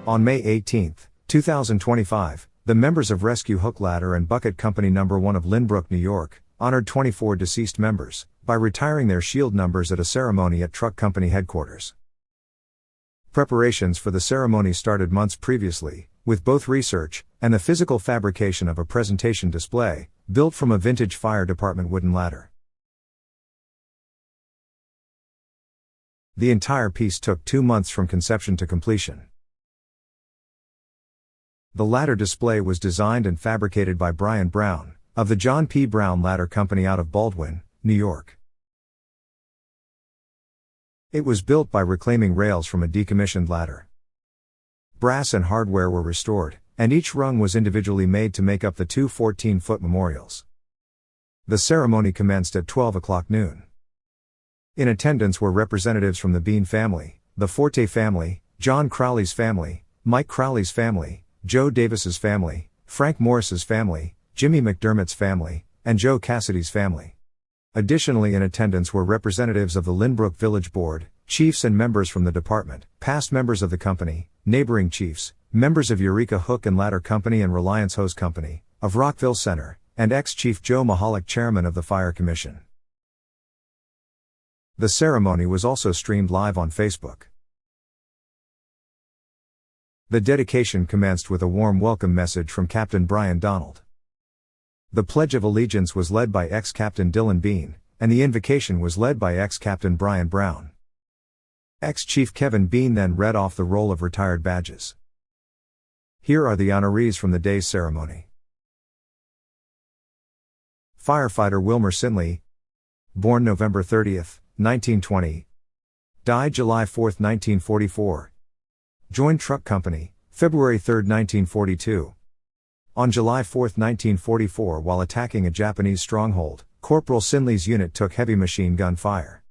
On May 18, 2025, the members of Rescue Hook Ladder and Bucket Company No. 1 of Lynbrook, New York, honored 24 deceased members by retiring their shield numbers at a ceremony at Truck Company headquarters. Preparations for the ceremony started months previously, with both research and the physical fabrication of a presentation display, built from a vintage fire department wooden ladder. The entire piece took 2 months from conception to completion. The ladder display was designed and fabricated by Brian Brown, of the John P. Brown Ladder Company out of Baldwin, New York. It was built by reclaiming rails from a decommissioned ladder. Brass and hardware were restored, and each rung was individually made to make up the two 14-foot memorials. The ceremony commenced at 12 o'clock noon. In attendance were representatives from the Bean family, the Forte family, John Crowley's family, Mike Crowley's family, Joe Davis's family, Frank Morris's family, Jimmy McDermott's family, and Joe Cassidy's family. Additionally in attendance were representatives of the Lynbrook Village Board, chiefs and members from the department, past members of the company, neighboring chiefs, members of Eureka Hook and Ladder Company and Reliance Hose Company, of Rockville Center, and ex-Chief Joe Mahalik, chairman of the Fire Commission. The ceremony was also streamed live on Facebook. The dedication commenced with a warm welcome message from Captain Brian Donald. The Pledge of Allegiance was led by ex-Captain Dylan Bean, and the invocation was led by ex-Captain Brian Brown. Ex-Chief Kevin Bean then read off the roll of retired badges. Here are the honorees from the day's ceremony. Firefighter Wilmer Sinley, born November 30, 1920. Died July 4, 1944. Joined Truck Company, February 3, 1942. On July 4, 1944, while attacking a Japanese stronghold, Corporal Sinley's unit took heavy machine gun fire.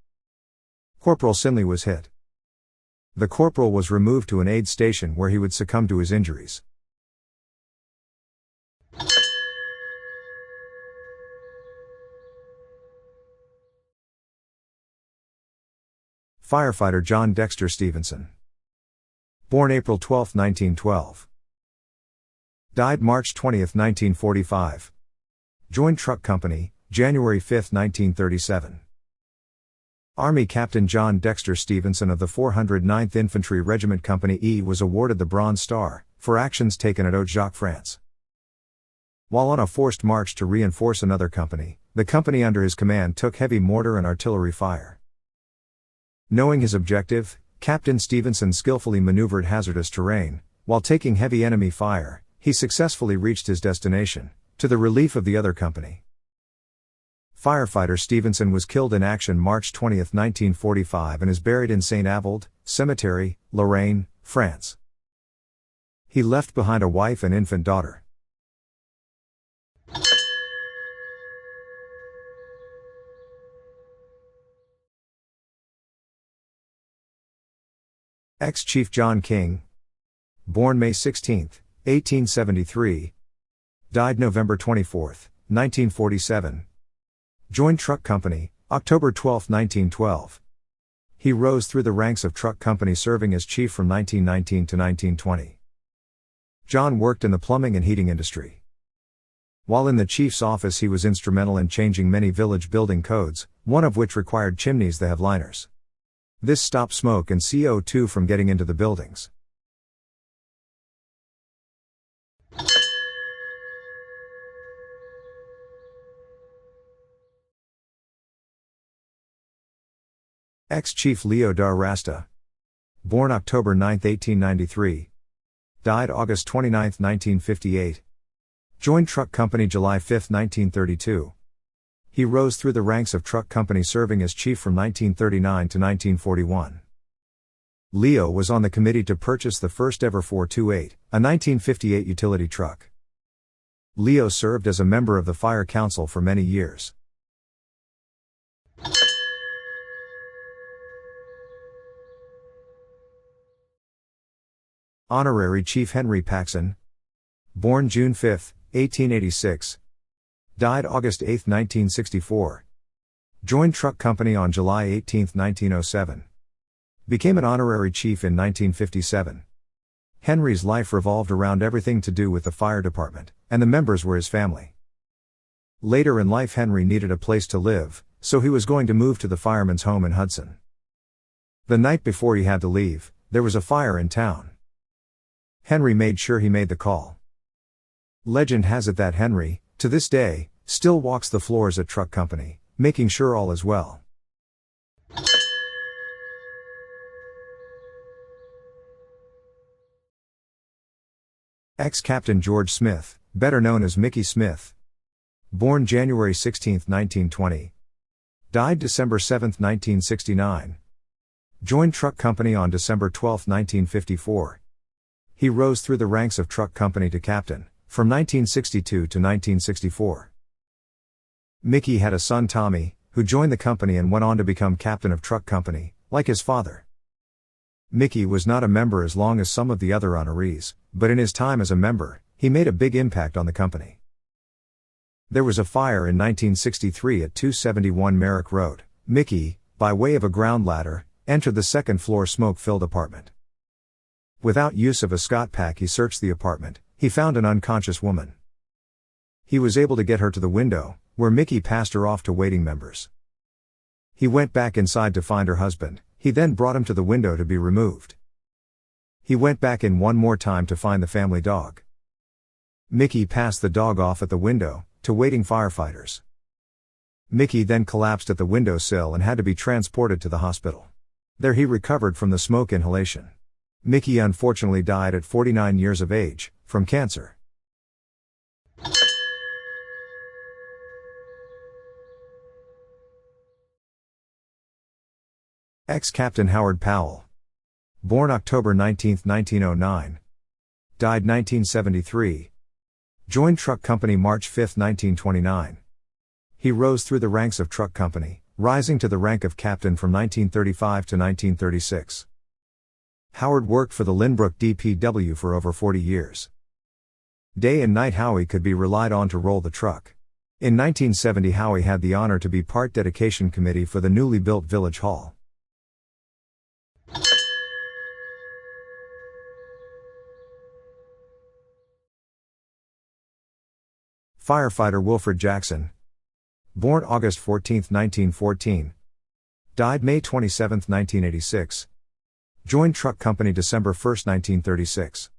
Corporal Sinley was hit. The corporal was removed to an aid station where he would succumb to his injuries. Firefighter John Dexter Stevenson. Born April 12, 1912. Died March 20, 1945. Joined Truck Company, January 5, 1937. Army Captain John Dexter Stevenson of the 409th Infantry Regiment Company E was awarded the Bronze Star for actions taken at Haute-Jacques, France. While on a forced march to reinforce another company, the company under his command took heavy mortar and artillery fire. Knowing his objective, Captain Stevenson skillfully maneuvered hazardous terrain. While taking heavy enemy fire, he successfully reached his destination, to the relief of the other company. Firefighter Stevenson was killed in action March 20, 1945 and is buried in St. Avold Cemetery, Lorraine, France. He left behind a wife and infant daughter. Ex-Chief John King. Born May 16, 1873. Died November 24, 1947. Joined Truck Company, October 12, 1912. He rose through the ranks of Truck Company serving as chief from 1919 to 1920. John worked in the plumbing and heating industry. While in the chief's office he was instrumental in changing many village building codes, one of which required chimneys that have liners. This stopped smoke and CO2 from getting into the buildings. Ex-Chief Leo Dar Rasta. Born October 9, 1893. Died August 29, 1958. Joined Truck Company July 5, 1932. He rose through the ranks of Truck Company serving as chief from 1939 to 1941. Leo was on the committee to purchase the first ever 428, a 1958 utility truck. Leo served as a member of the Fire Council for many years. Honorary Chief Henry Paxson. Born June 5, 1886. Died August 8, 1964. Joined Truck Company on July 18, 1907. Became an honorary chief in 1957. Henry's life revolved around everything to do with the fire department, and the members were his family. Later in life, Henry needed a place to live, so he was going to move to the fireman's home in Hudson. The night before he had to leave, there was a fire in town. Henry made sure he made the call. Legend has it that Henry, to this day, still walks the floors at Truck Company, making sure all is well. Ex-Captain George Smith, better known as Mickey Smith. Born January 16, 1920. Died December 7, 1969. Joined Truck Company on December 12, 1954. He rose through the ranks of Truck Company to captain, from 1962 to 1964. Mickey had a son Tommy, who joined the company and went on to become captain of Truck Company, like his father. Mickey was not a member as long as some of the other honorees, but in his time as a member, he made a big impact on the company. There was a fire in 1963 at 271 Merrick Road. Mickey, by way of a ground ladder, entered the second-floor smoke-filled apartment. Without use of a Scott pack, he searched the apartment. He found an unconscious woman. He was able to get her to the window, where Mickey passed her off to waiting members. He went back inside to find her husband. He then brought him to the window to be removed. He went back in one more time to find the family dog. Mickey passed the dog off at the window, to waiting firefighters. Mickey then collapsed at the windowsill and had to be transported to the hospital. There he recovered from the smoke inhalation. Mickey unfortunately died at 49 years of age, from cancer. Ex-Captain Howard Powell. Born October 19, 1909. Died 1973. Joined Truck Company March 5, 1929. He rose through the ranks of Truck Company, rising to the rank of captain from 1935 to 1936. Howard worked for the Lynbrook DPW for over 40 years. Day and night Howie could be relied on to roll the truck. In 1970 Howie had the honor to be part dedication committee for the newly built Village Hall. Firefighter Wilfred Jackson. Born August 14, 1914. Died May 27, 1986. Joined Truck Company December 1, 1936.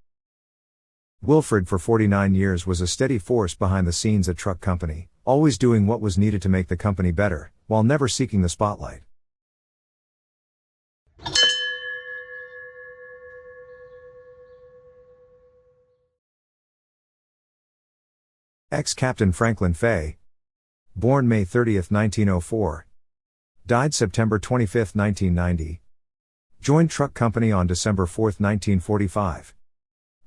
Wilfred for 49 years was a steady force behind the scenes at Truck Company, always doing what was needed to make the company better, while never seeking the spotlight. Ex-Captain Franklin Fay. Born May 30, 1904. Died September 25, 1990. Joined Truck Company on December 4, 1945.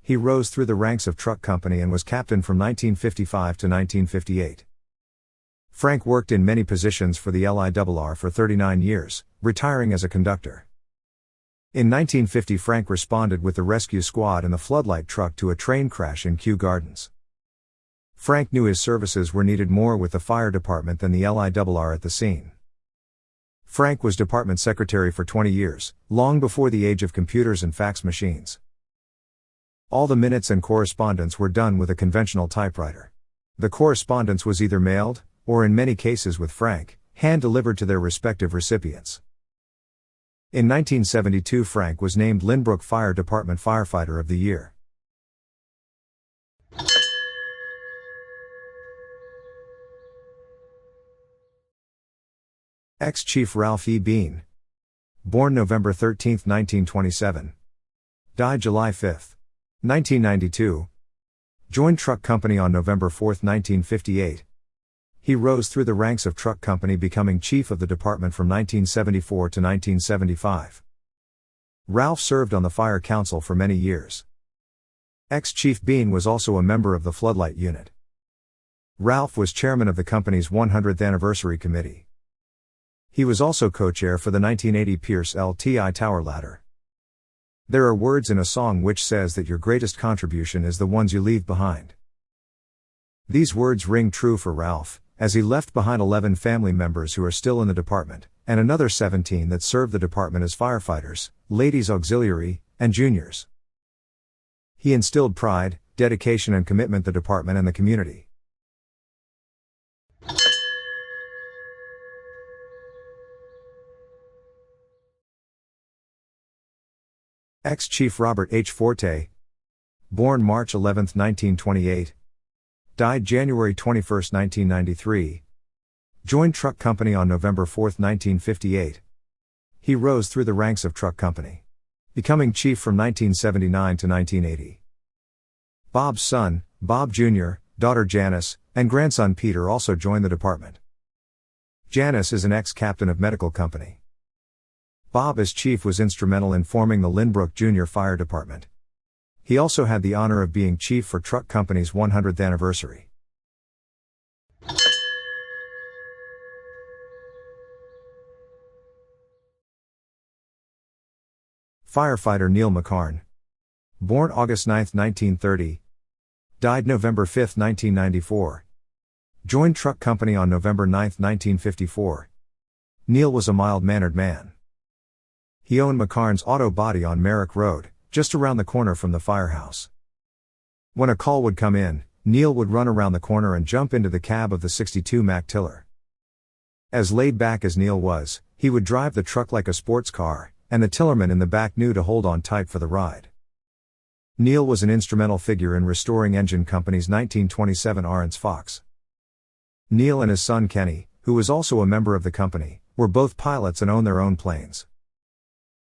He rose through the ranks of Truck Company and was captain from 1955 to 1958. Frank worked in many positions for the LIRR for 39 years, retiring as a conductor. In 1950 Frank responded with the rescue squad in the floodlight truck to a train crash in Kew Gardens. Frank knew his services were needed more with the fire department than the LIRR at the scene. Frank was department secretary for 20 years, long before the age of computers and fax machines. All the minutes and correspondence were done with a conventional typewriter. The correspondence was either mailed, or in many cases with Frank, hand-delivered to their respective recipients. In 1972 Frank was named Lynbrook Fire Department Firefighter of the Year. Ex-Chief Ralph E. Bean. Born November 13, 1927. Died July 5, 1992. Joined Truck Company on November 4, 1958. He rose through the ranks of Truck Company, becoming chief of the department from 1974 to 1975. Ralph served on the Fire Council for many years. Ex-Chief Bean was also a member of the Floodlight Unit. Ralph was chairman of the company's 100th Anniversary Committee. He was also co-chair for the 1980 Pierce LTI Tower Ladder. There are words in a song which says that your greatest contribution is the ones you leave behind. These words ring true for Ralph, as he left behind 11 family members who are still in the department, and another 17 that serve the department as firefighters, ladies auxiliary, and juniors. He instilled pride, dedication and commitment to the department and the community. Ex-Chief Robert H. Forte, born March 11, 1928, died January 21, 1993, joined Truck Company on November 4, 1958. He rose through the ranks of Truck Company, becoming chief from 1979 to 1980. Bob's son, Bob Jr., daughter Janice, and grandson Peter also joined the department. Janice is an ex-captain of medical company. Bob as chief was instrumental in forming the Lynbrook Junior Fire Department. He also had the honor of being chief for Truck Company's 100th anniversary. Firefighter Neil McCarn, born August 9, 1930, died November 5, 1994, joined Truck Company on November 9, 1954. Neil was a mild-mannered man. He owned McCarn's Auto Body on Merrick Road, just around the corner from the firehouse. When a call would come in, Neil would run around the corner and jump into the cab of the 62 Mack Tiller. As laid back as Neil was, he would drive the truck like a sports car, and the tillerman in the back knew to hold on tight for the ride. Neil was an instrumental figure in restoring Engine Company's 1927 Arendt's Fox. Neil and his son Kenny, who was also a member of the company, were both pilots and owned their own planes.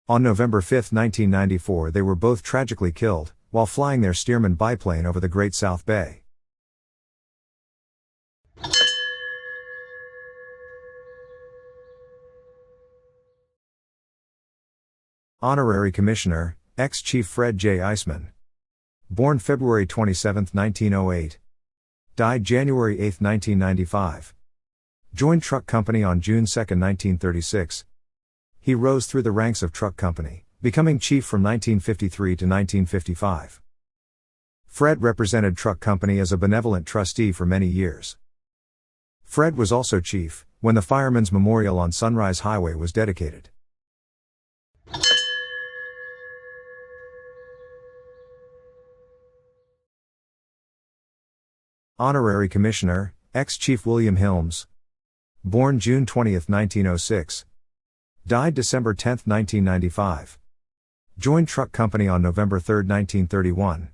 On November 5, 1994 they were both tragically killed, while flying their Stearman biplane over the Great South Bay. Honorary Commissioner, ex-Chief Fred J. Eisman, born February 27, 1908, died January 8, 1995, joined Truck Company on June 2, 1936. He rose through the ranks of Truck Company, becoming chief from 1953 to 1955. Fred represented Truck Company as a benevolent trustee for many years. Fred was also chief when the Firemen's Memorial on Sunrise Highway was dedicated. Honorary Commissioner, ex-Chief William Hilms, born June 20, 1906, died December 10, 1995. Joined Truck Company on November 3, 1931.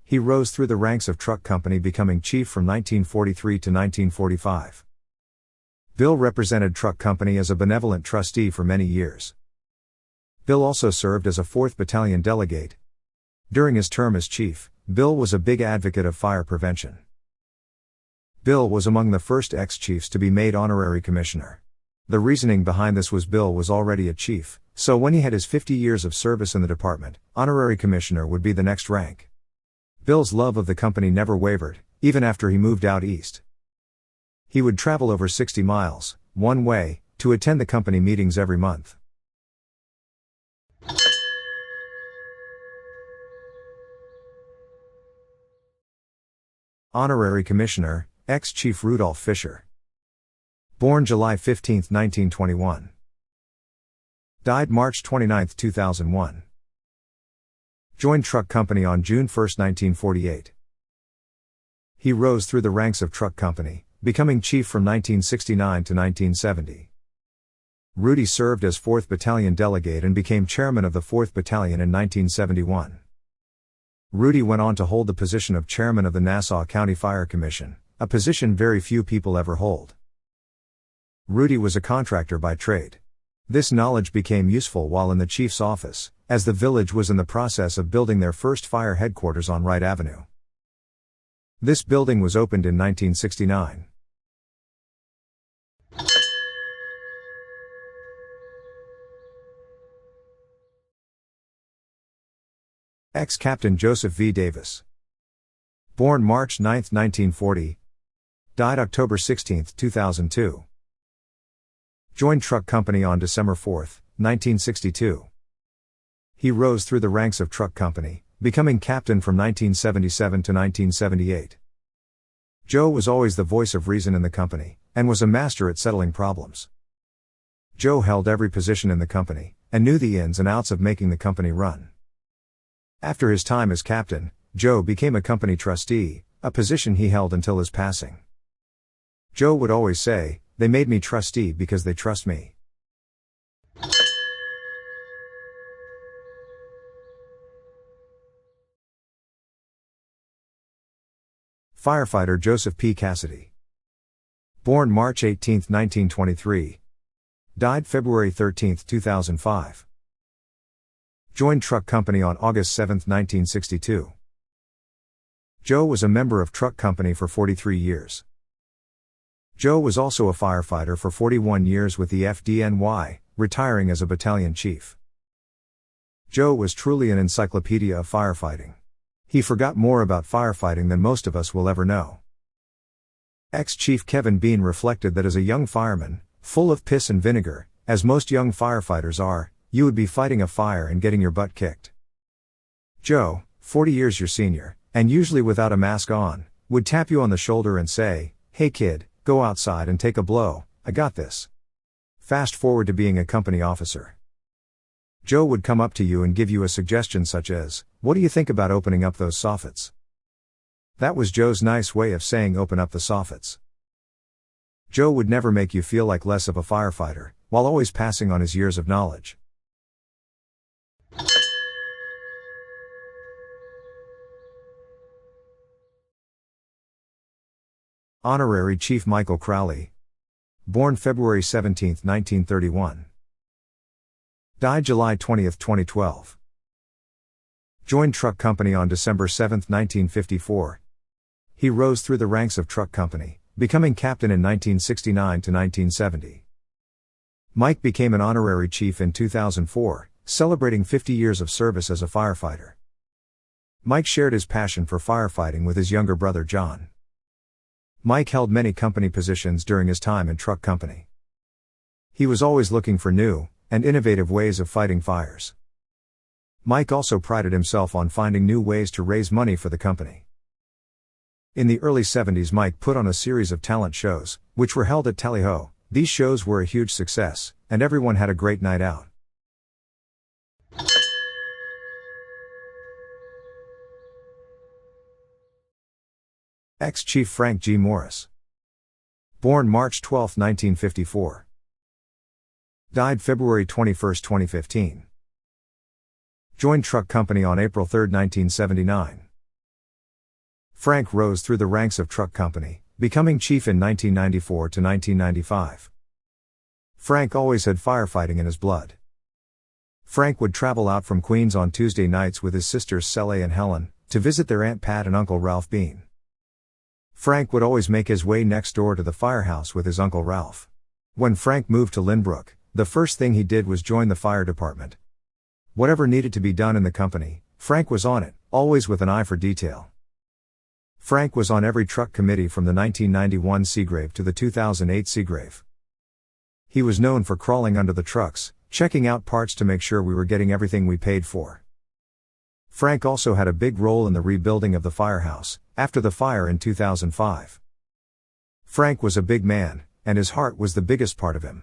He rose through the ranks of Truck Company, becoming chief from 1943 to 1945. Bill represented Truck Company as a benevolent trustee for many years. Bill also served as a 4th Battalion delegate. During his term as chief, Bill was a big advocate of fire prevention. Bill was among the first ex-chiefs to be made honorary commissioner. The reasoning behind this was Bill was already a chief, so when he had his 50 years of service in the department, honorary commissioner would be the next rank. Bill's love of the company never wavered, even after he moved out east. He would travel over 60 miles, one way, to attend the company meetings every month. Honorary Commissioner, ex-Chief Rudolph Fisher, born July 15, 1921, died March 29, 2001. Joined Truck Company on June 1, 1948. He rose through the ranks of Truck Company, becoming chief from 1969 to 1970. Rudy served as 4th Battalion delegate and became chairman of the 4th Battalion in 1971. Rudy went on to hold the position of chairman of the Nassau County Fire Commission, a position very few people ever hold. Rudy was a contractor by trade. This knowledge became useful while in the chief's office, as the village was in the process of building their first fire headquarters on Wright Avenue. This building was opened in 1969. Ex-Captain Joseph V. Davis, born March 9, 1940, died October 16, 2002. Joined Truck Company on December 4, 1962. He rose through the ranks of Truck Company, becoming captain from 1977 to 1978. Joe was always the voice of reason in the company, and was a master at settling problems. Joe held every position in the company, and knew the ins and outs of making the company run. After his time as captain, Joe became a company trustee, a position he held until his passing. Joe would always say, "They made me trustee because they trust me." Firefighter Joseph P. Cassidy. Born March 18, 1923. Died February 13, 2005. Joined Truck Company on August 7, 1962. Joe was a member of Truck Company for 43 years. Joe was also a firefighter for 41 years with the FDNY, retiring as a battalion chief. Joe was truly an encyclopedia of firefighting. He forgot more about firefighting than most of us will ever know. Ex-Chief Kevin Bean reflected that as a young fireman, full of piss and vinegar, as most young firefighters are, you would be fighting a fire and getting your butt kicked. Joe, 40 years your senior, and usually without a mask on, would tap you on the shoulder and say, "Hey kid, go outside and take a blow, I got this." Fast forward to being a company officer. Joe would come up to you and give you a suggestion such as, "What do you think about opening up those soffits?" That was Joe's nice way of saying open up the soffits. Joe would never make you feel like less of a firefighter, while always passing on his years of knowledge. Honorary Chief Michael Crowley. Born February 17, 1931. Died July 20, 2012. Joined Truck Company on December 7, 1954. He rose through the ranks of Truck Company, becoming captain in 1969 to 1970. Mike became an honorary chief in 2004, celebrating 50 years of service as a firefighter. Mike shared his passion for firefighting with his younger brother John. Mike held many company positions during his time in Truck Company. He was always looking for new and innovative ways of fighting fires. Mike also prided himself on finding new ways to raise money for the company. In the early 70s, Mike put on a series of talent shows, which were held at Tally Ho. These shows were a huge success, and everyone had a great night out. Ex-Chief Frank G. Morris. Born March 12, 1954. Died February 21, 2015. Joined Truck Company on April 3, 1979. Frank rose through the ranks of Truck Company, becoming chief in 1994 to 1995. Frank always had firefighting in his blood. Frank would travel out from Queens on Tuesday nights with his sisters Sally and Helen, to visit their Aunt Pat and Uncle Ralph Bean. Frank would always make his way next door to the firehouse with his Uncle Ralph. When Frank moved to Lynbrook, the first thing he did was join the fire department. Whatever needed to be done in the company, Frank was on it, always with an eye for detail. Frank was on every truck committee from the 1991 Seagrave to the 2008 Seagrave. He was known for crawling under the trucks, checking out parts to make sure we were getting everything we paid for. Frank also had a big role in the rebuilding of the firehouse, after the fire in 2005. Frank was a big man, and his heart was the biggest part of him.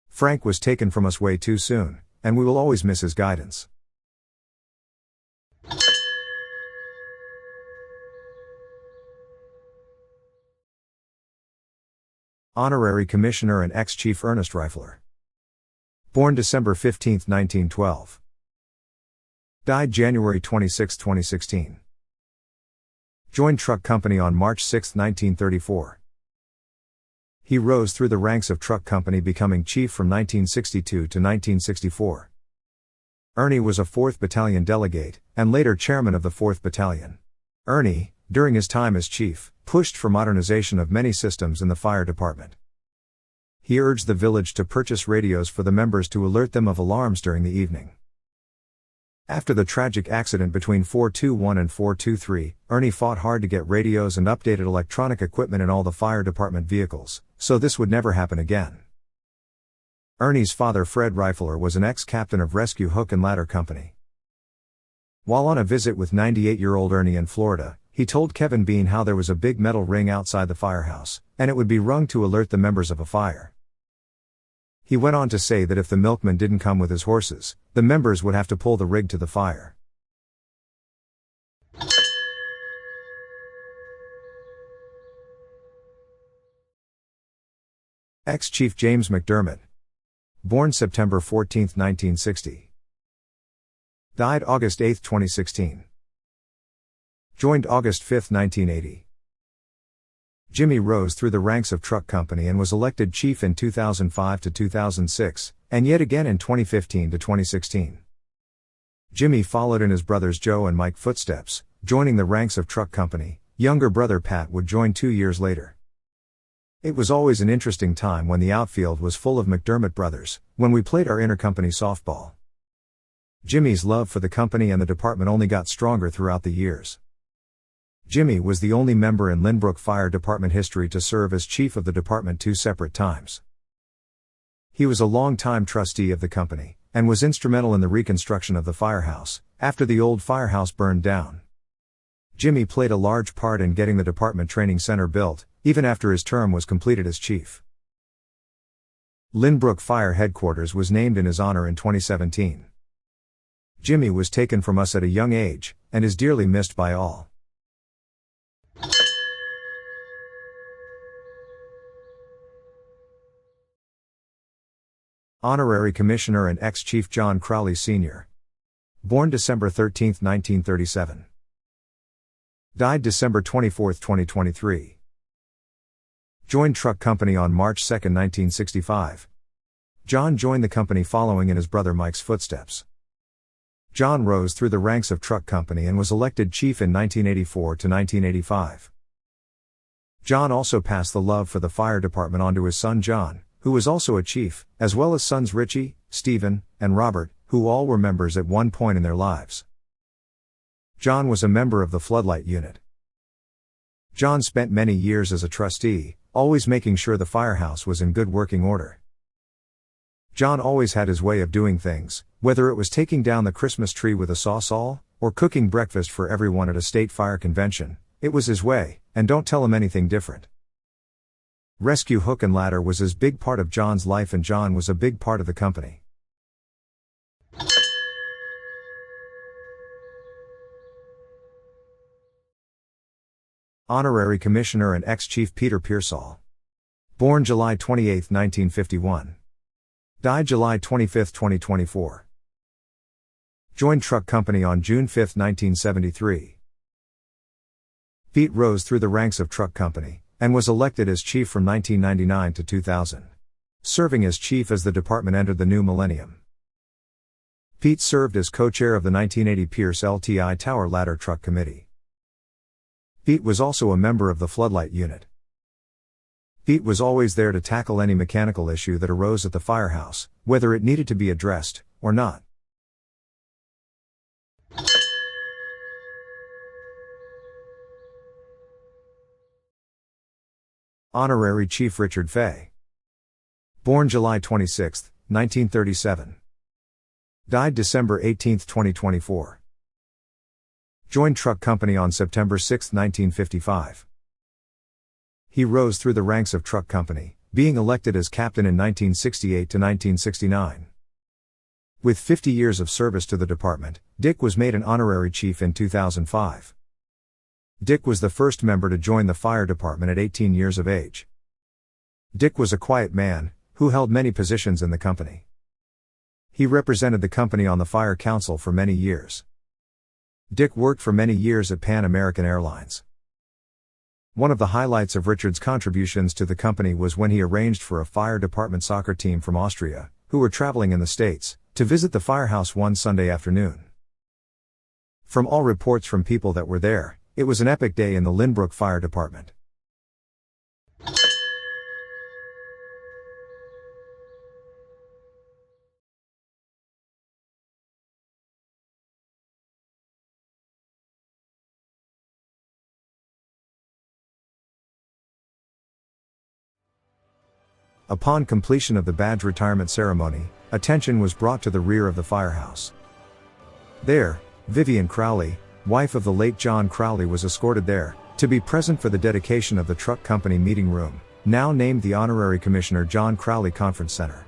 Frank was taken from us way too soon, and we will always miss his guidance. Honorary Commissioner and Ex-Chief Ernest Rifler. Born December 15, 1912. Died January 26, 2016. Joined Truck Company on March 6, 1934. He rose through the ranks of Truck Company, becoming chief from 1962 to 1964. Ernie was a 4th Battalion delegate, and later chairman of the 4th Battalion. Ernie, during his time as chief, pushed for modernization of many systems in the fire department. He urged the village to purchase radios for the members to alert them of alarms during the evening. After the tragic accident between 421 and 423, Ernie fought hard to get radios and updated electronic equipment in all the fire department vehicles, so this would never happen again. Ernie's father, Fred Rifler, was an ex-captain of Rescue Hook and Ladder Company. While on a visit with 98-year-old Ernie in Florida, he told Kevin Bean how there was a big metal ring outside the firehouse, and it would be rung to alert the members of a fire. He went on to say that if the milkman didn't come with his horses, the members would have to pull the rig to the fire. Ex-Chief James McDermott. Born September 14, 1960. Died August 8, 2016. Joined August 5, 1980. Jimmy rose through the ranks of Truck Company and was elected chief in 2005 to 2006, and yet again in 2015 to 2016. Jimmy followed in his brothers Joe and Mike footsteps, joining the ranks of Truck Company. Younger brother Pat would join 2 years later. It was always an interesting time when the outfield was full of McDermott brothers, when we played our intercompany softball. Jimmy's love for the company and the department only got stronger throughout the years. Jimmy was the only member in Lynbrook Fire Department history to serve as chief of the department 2 separate times. He was a long-time trustee of the company, and was instrumental in the reconstruction of the firehouse, after the old firehouse burned down. Jimmy played a large part in getting the department training center built, even after his term was completed as chief. Lynbrook Fire Headquarters was named in his honor in 2017. Jimmy was taken from us at a young age, and is dearly missed by all. Honorary Commissioner and Ex-Chief John Crowley Sr. Born December 13, 1937. Died December 24, 2023. Joined Truck Company on March 2, 1965. John joined the company following in his brother Mike's footsteps. John rose through the ranks of Truck Company and was elected chief in 1984 to 1985. John also passed the love for the fire department on to his son John, who was also a chief, as well as sons Richie, Stephen, and Robert, who all were members at one point in their lives. John was a member of the Floodlight Unit. John spent many years as a trustee, always making sure the firehouse was in good working order. John always had his way of doing things, whether it was taking down the Christmas tree with a sawzall, or cooking breakfast for everyone at a state fire convention. It was his way, and don't tell him anything different. Rescue hook and ladder was as big part of John's life, and John was a big part of the company. Honorary Commissioner and Ex-Chief Peter Pearsall. Born July 28, 1951. Died July 25, 2024. Joined Truck Company on June 5, 1973. Pete rose through the ranks of Truck Company, and was elected as chief from 1999 to 2000. Serving as chief as the department entered the new millennium. Pete served as co-chair of the 1980 Pierce LTI Tower Ladder Truck Committee. Pete was also a member of the Floodlight Unit. Pete was always there to tackle any mechanical issue that arose at the firehouse, whether it needed to be addressed, or not. Honorary Chief Richard Fay. Born July 26, 1937. Died December 18, 2024. Joined Truck Company on September 6, 1955. He rose through the ranks of Truck Company, being elected as captain in 1968 to 1969. With 50 years of service to the department, Dick was made an honorary chief in 2005. Dick was the first member to join the fire department at 18 years of age. Dick was a quiet man, who held many positions in the company. He represented the company on the Fire Council for many years. Dick worked for many years at Pan American Airlines. One of the highlights of Richard's contributions to the company was when he arranged for a fire department soccer team from Austria, who were traveling in the States, to visit the firehouse one Sunday afternoon. From all reports from people that were there, it was an epic day in the Lynbrook Fire Department. Upon completion of the badge retirement ceremony, attention was brought to the rear of the firehouse. There, Vivian Crowley, wife of the late John Crowley, was escorted there, to be present for the dedication of the Truck Company meeting room, now named the Honorary Commissioner John Crowley Conference Center.